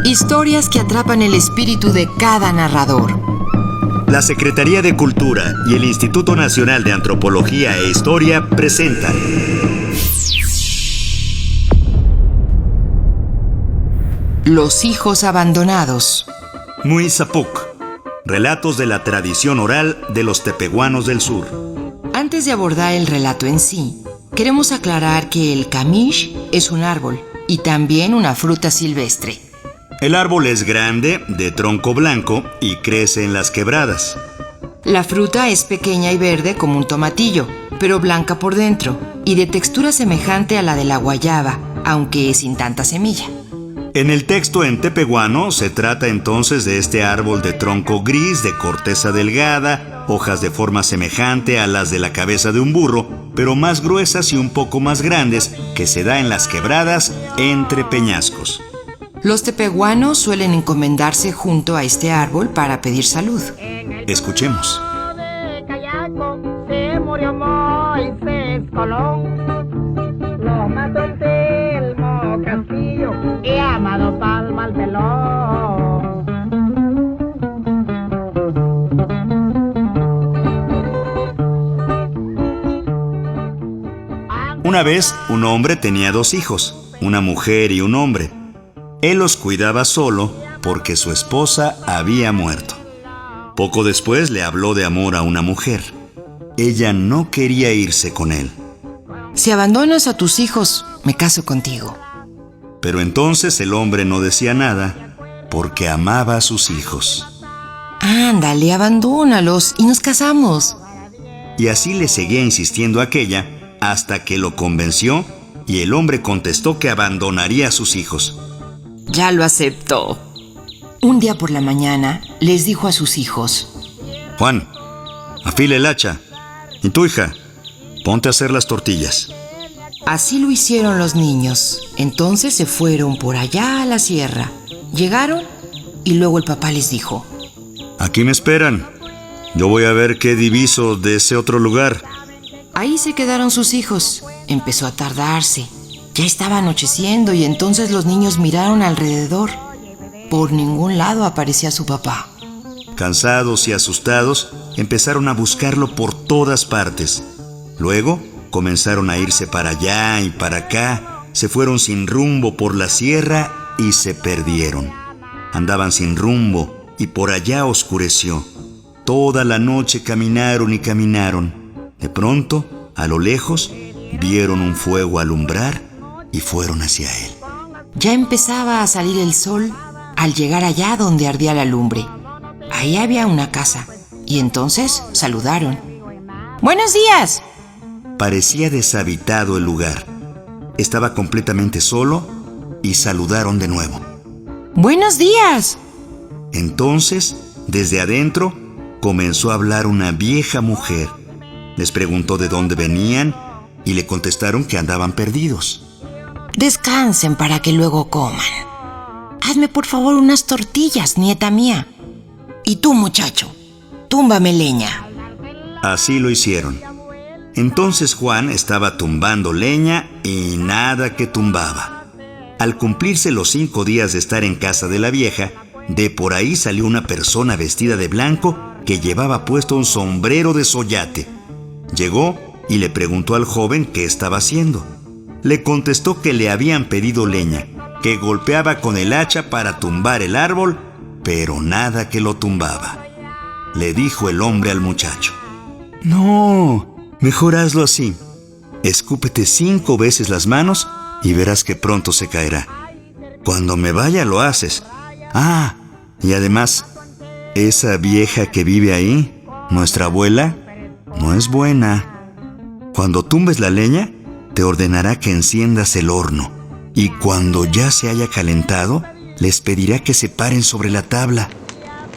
Historias que atrapan el espíritu de cada narrador. La Secretaría de Cultura y el Instituto Nacional de Antropología e Historia presentan Los hijos abandonados. Muizapuc, relatos de la tradición oral de los tepehuanos del sur. Antes de abordar el relato en sí, queremos aclarar que el camish es un árbol y también una fruta silvestre. El árbol es grande, de tronco blanco y crece en las quebradas. La fruta es pequeña y verde como un tomatillo, pero blanca por dentro y de textura semejante a la de la guayaba, aunque sin tanta semilla. En el texto en tepehuano se trata entonces de este árbol de tronco gris, de corteza delgada, hojas de forma semejante a las de la cabeza de un burro, pero más gruesas y un poco más grandes, que se da en las quebradas entre peñascos. Los tepehuanos suelen encomendarse junto a este árbol para pedir salud. Escuchemos. Se murió Moisés Colón, lo mató el Telmo Castillo y Amado Palma al pelón. Una vez, un hombre tenía 2 hijos, una mujer y un hombre. Él los cuidaba solo porque su esposa había muerto. Poco después le habló de amor a una mujer. Ella no quería irse con él. Si abandonas a tus hijos, me caso contigo. Pero entonces el hombre no decía nada porque amaba a sus hijos. Ándale, abandónalos y nos casamos. Y así le seguía insistiendo aquella hasta que lo convenció y el hombre contestó que abandonaría a sus hijos. Ya lo aceptó. Un día por la mañana les dijo a sus hijos: Juan, afila el hacha. Y tú, hija, ponte a hacer las tortillas. Así lo hicieron los niños. Entonces se fueron por allá a la sierra. Llegaron y luego el papá les dijo: Aquí me esperan. Yo voy a ver qué diviso de ese otro lugar. Ahí se quedaron sus hijos. Empezó a tardarse. Ya estaba anocheciendo y entonces los niños miraron alrededor. Por ningún lado aparecía su papá. Cansados y asustados, empezaron a buscarlo por todas partes. Luego, comenzaron a irse para allá y para acá. Se fueron sin rumbo por la sierra y se perdieron. Andaban sin rumbo y por allá oscureció. Toda la noche caminaron y caminaron. De pronto, a lo lejos, vieron un fuego alumbrar y fueron hacia él. Ya empezaba a salir el sol al llegar allá donde ardía la lumbre. Ahí había una casa y entonces saludaron. ¡Buenos días! Parecía deshabitado el lugar. Estaba completamente solo y saludaron de nuevo. ¡Buenos días! Entonces, desde adentro, comenzó a hablar una vieja mujer. Les preguntó de dónde venían y le contestaron que andaban perdidos. Descansen para que luego coman. Hazme por favor unas tortillas, nieta mía. Y tú, muchacho, túmbame leña. Así lo hicieron. Entonces Juan estaba tumbando leña y nada que tumbaba. Al cumplirse los 5 días de estar en casa de la vieja, de por ahí salió una persona vestida de blanco que llevaba puesto un sombrero de soyate. Llegó y le preguntó al joven qué estaba haciendo. Le contestó que le habían pedido leña, que golpeaba con el hacha para tumbar el árbol, pero nada que lo tumbaba. Le dijo el hombre al muchacho: No, mejor hazlo así. Escúpete 5 veces las manos y verás que pronto se caerá. Cuando me vaya lo haces. Ah, y además, esa vieja que vive ahí, nuestra abuela, no es buena. Cuando tumbes la leña, te ordenará que enciendas el horno, y cuando ya se haya calentado, les pedirá que se paren sobre la tabla.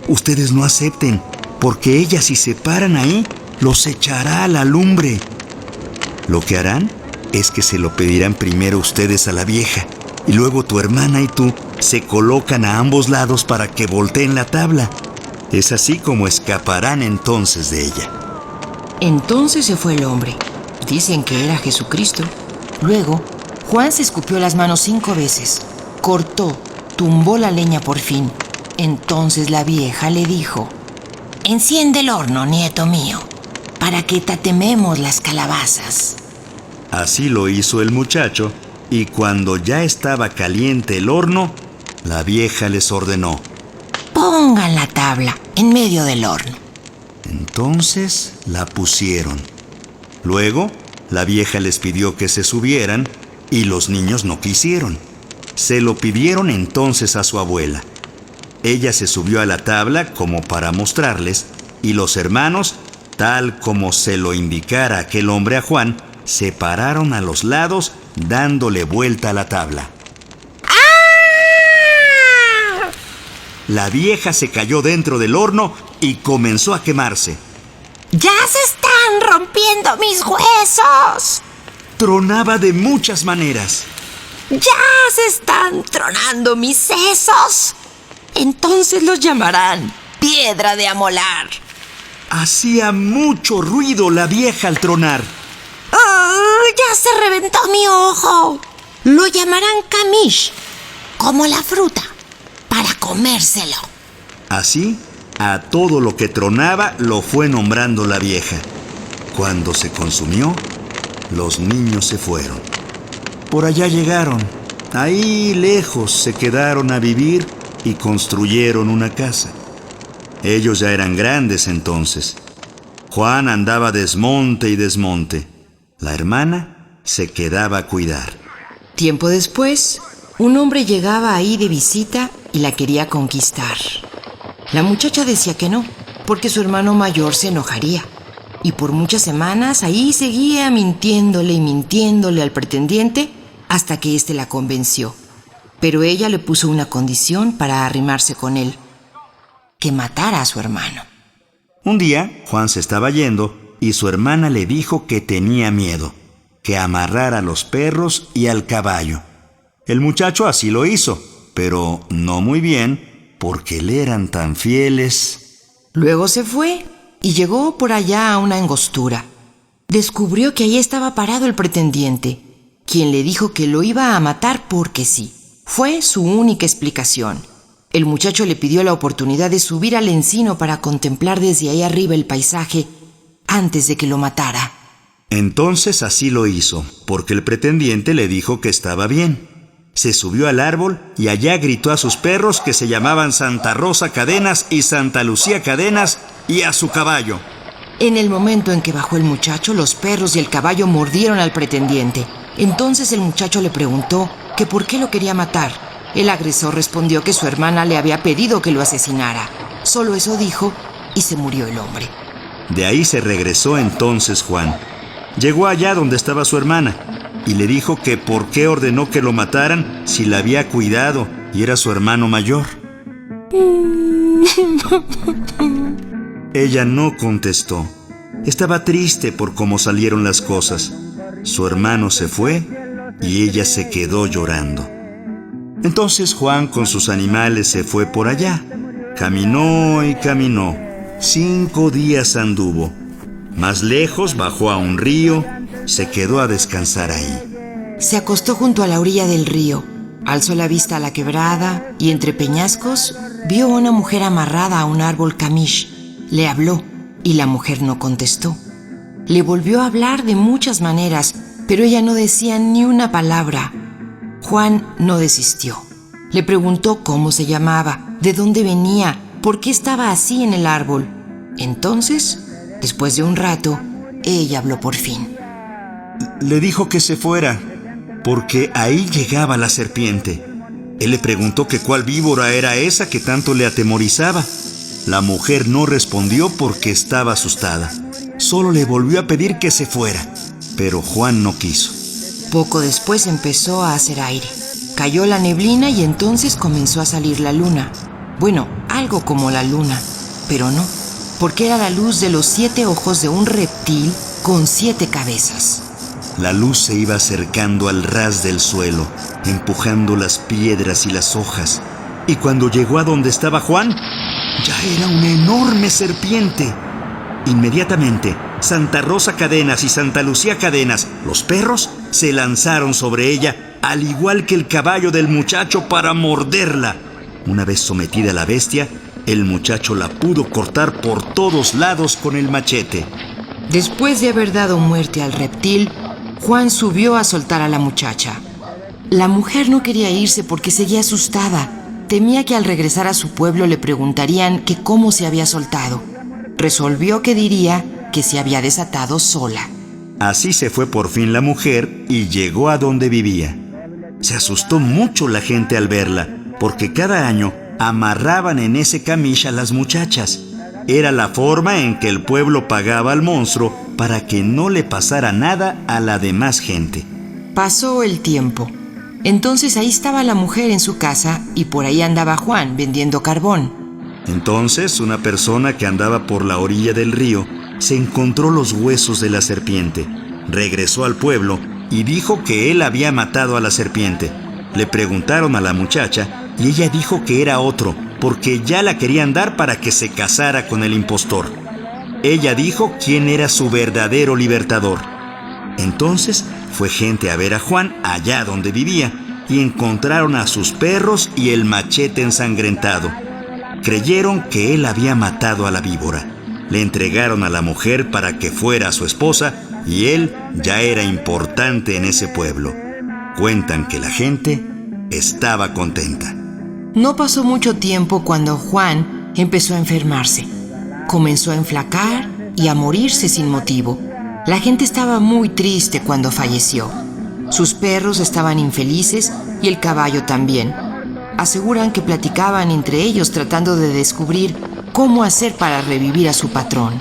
Ustedes no acepten, porque ella, si se paran ahí, los echará a la lumbre. Lo que harán es que se lo pedirán primero ustedes a la vieja, y luego tu hermana y tú se colocan a ambos lados para que volteen la tabla. Es así como escaparán entonces de ella. Entonces se fue el hombre. Dicen que era Jesucristo. Luego, Juan se escupió las manos 5 veces, cortó tumbó la leña por fin. Entonces la vieja le dijo: «Enciende el horno, nieto mío, para que tatememos las calabazas». Así lo hizo el muchacho, y cuando ya estaba caliente el horno, la vieja les ordenó: «Pongan la tabla en medio del horno». Entonces la pusieron. Luego, la vieja les pidió que se subieran, y los niños no quisieron. Se lo pidieron entonces a su abuela. Ella se subió a la tabla como para mostrarles, y los hermanos, tal como se lo indicara aquel hombre a Juan, se pararon a los lados dándole vuelta a la tabla. ¡Ah! La vieja se cayó dentro del horno y comenzó a quemarse. ¡Ya se están rompiendo mis huesos! Tronaba de muchas maneras. ¡Ya se están tronando mis sesos! Entonces los llamarán piedra de amolar. Hacía mucho ruido la vieja al tronar. ¡Oh, ya se reventó mi ojo! Lo llamarán camish, como la fruta, para comérselo. Así, a todo lo que tronaba lo fue nombrando la vieja. Cuando se consumió, los niños se fueron. Por allá llegaron. Ahí lejos se quedaron a vivir y construyeron una casa. Ellos ya eran grandes entonces. Juan andaba desmonte y desmonte. La hermana se quedaba a cuidar. Tiempo después, un hombre llegaba ahí de visita y la quería conquistar. La muchacha decía que no, porque su hermano mayor se enojaría. Y por muchas semanas ahí seguía mintiéndole y mintiéndole al pretendiente hasta que éste la convenció. Pero ella le puso una condición para arrimarse con él: que matara a su hermano. Un día, Juan se estaba yendo y su hermana le dijo que tenía miedo, que amarrara a los perros y al caballo. El muchacho así lo hizo, pero no muy bien, porque le eran tan fieles. Luego se fue y llegó por allá a una angostura. Descubrió que allí estaba parado el pretendiente, quien le dijo que lo iba a matar porque sí. Fue su única explicación. El muchacho le pidió la oportunidad de subir al encino para contemplar desde ahí arriba el paisaje antes de que lo matara. Entonces así lo hizo, porque el pretendiente le dijo que estaba bien. Se subió al árbol y allá gritó a sus perros, que se llamaban Santa Rosa Cadenas y Santa Lucía Cadenas, y a su caballo. En el momento en que bajó el muchacho, los perros y el caballo mordieron al pretendiente. Entonces el muchacho le preguntó que por qué lo quería matar. El agresor respondió que su hermana le había pedido que lo asesinara. Solo eso dijo y se murió el hombre. De ahí se regresó entonces Juan. Llegó allá donde estaba su hermana y le dijo que por qué ordenó que lo mataran si la había cuidado y era su hermano mayor. Ella no contestó. Estaba triste por cómo salieron las cosas. Su hermano se fue y ella se quedó llorando. Entonces Juan con sus animales se fue por allá. Caminó y caminó. 5 días anduvo. Más lejos bajó a un río, se quedó a descansar ahí. Se acostó junto a la orilla del río, alzó la vista a la quebrada y entre peñascos vio a una mujer amarrada a un árbol camish. Le habló y la mujer no contestó. Le volvió a hablar de muchas maneras, pero ella no decía ni una palabra. Juan no desistió. Le preguntó cómo se llamaba, de dónde venía, por qué estaba así en el árbol. Entonces, después de un rato, ella habló por fin. Le dijo que se fuera, porque ahí llegaba la serpiente. Él le preguntó que cuál víbora era esa que tanto le atemorizaba. La mujer no respondió porque estaba asustada. Solo le volvió a pedir que se fuera, pero Juan no quiso. Poco después empezó a hacer aire. Cayó la neblina y entonces comenzó a salir la luna. Bueno, algo como la luna, pero no, porque era la luz de los 7 ojos de un reptil con 7 cabezas. La luz se iba acercando al ras del suelo, empujando las piedras y las hojas. Y cuando llegó a donde estaba Juan, ya era una enorme serpiente. Inmediatamente, Santa Rosa Cadenas y Santa Lucía Cadenas, los perros, se lanzaron sobre ella al igual que el caballo del muchacho, para morderla. Una vez sometida la bestia, el muchacho la pudo cortar por todos lados con el machete. Después de haber dado muerte al reptil, Juan subió a soltar a la muchacha. La mujer no quería irse porque seguía asustada. Temía que al regresar a su pueblo le preguntarían que cómo se había soltado. Resolvió que diría que se había desatado sola. Así se fue por fin la mujer y llegó a donde vivía. Se asustó mucho la gente al verla, porque cada año amarraban en ese camish a las muchachas. Era la forma en que el pueblo pagaba al monstruo para que no le pasara nada a la demás gente. Pasó el tiempo. Entonces ahí estaba la mujer en su casa y por ahí andaba Juan vendiendo carbón. Entonces una persona que andaba por la orilla del río se encontró los huesos de la serpiente. Regresó al pueblo y dijo que él había matado a la serpiente. Le preguntaron a la muchacha y ella dijo que era otro, porque ya la querían dar para que se casara con el impostor. Ella dijo quién era su verdadero libertador. Entonces fue gente a ver a Juan allá donde vivía y encontraron a sus perros y el machete ensangrentado. Creyeron que él había matado a la víbora. Le entregaron a la mujer para que fuera su esposa y él ya era importante en ese pueblo. Cuentan que la gente estaba contenta. No pasó mucho tiempo cuando Juan empezó a enfermarse. Comenzó a enflacar y a morirse sin motivo. La gente estaba muy triste cuando falleció. Sus perros estaban infelices y el caballo también. Aseguran que platicaban entre ellos tratando de descubrir cómo hacer para revivir a su patrón.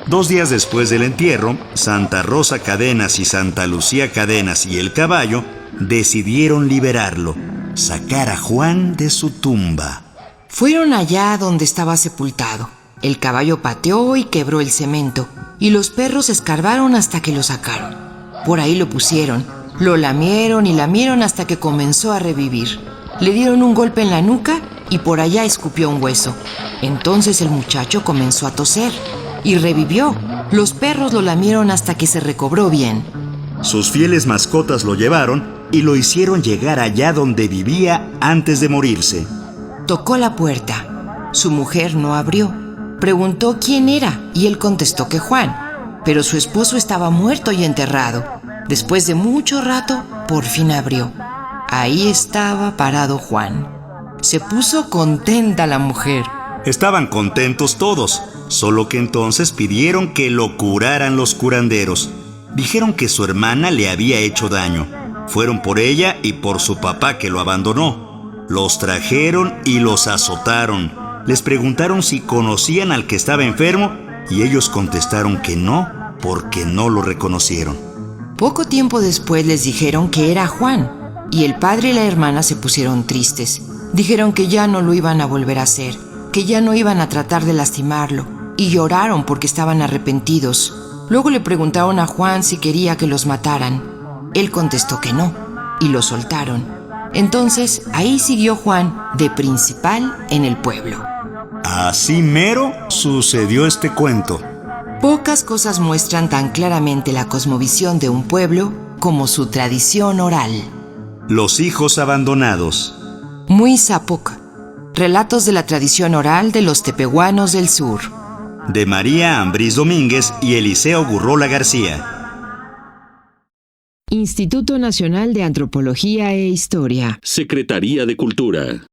2 días después del entierro, Santa Rosa Cadenas y Santa Lucía Cadenas y el caballo decidieron liberarlo, sacar a Juan de su tumba. Fueron allá donde estaba sepultado. El caballo pateó y quebró el cemento, y los perros escarbaron hasta que lo sacaron. Por ahí lo pusieron, lo lamieron y lamieron hasta que comenzó a revivir. Le dieron un golpe en la nuca y por allá escupió un hueso. Entonces el muchacho comenzó a toser y revivió. Los perros lo lamieron hasta que se recobró bien. Sus fieles mascotas lo llevaron y lo hicieron llegar allá donde vivía antes de morirse. Tocó la puerta. Su mujer no abrió. Preguntó quién era y él contestó que Juan, pero su esposo estaba muerto y enterrado. Después de mucho rato, por fin abrió. Ahí estaba parado Juan. Se puso contenta la mujer. Estaban contentos todos, solo que entonces pidieron que lo curaran los curanderos. Dijeron que su hermana le había hecho daño. Fueron por ella y por su papá que lo abandonó. Los trajeron y los azotaron. Les preguntaron si conocían al que estaba enfermo y ellos contestaron que no, porque no lo reconocieron. Poco tiempo después les dijeron que era Juan, y el padre y la hermana se pusieron tristes. Dijeron que ya no lo iban a volver a hacer, que ya no iban a tratar de lastimarlo, y lloraron porque estaban arrepentidos. Luego le preguntaron a Juan si quería que los mataran. Él contestó que no, y lo soltaron. Entonces ahí siguió Juan de principal en el pueblo. Así mero sucedió este cuento. Pocas cosas muestran tan claramente la cosmovisión de un pueblo como su tradición oral. Los hijos abandonados. Muizapoc. Relatos de la tradición oral de los tepehuanos del sur. De María Ambrís Domínguez y Eliseo Gurrola García. Instituto Nacional de Antropología e Historia. Secretaría de Cultura.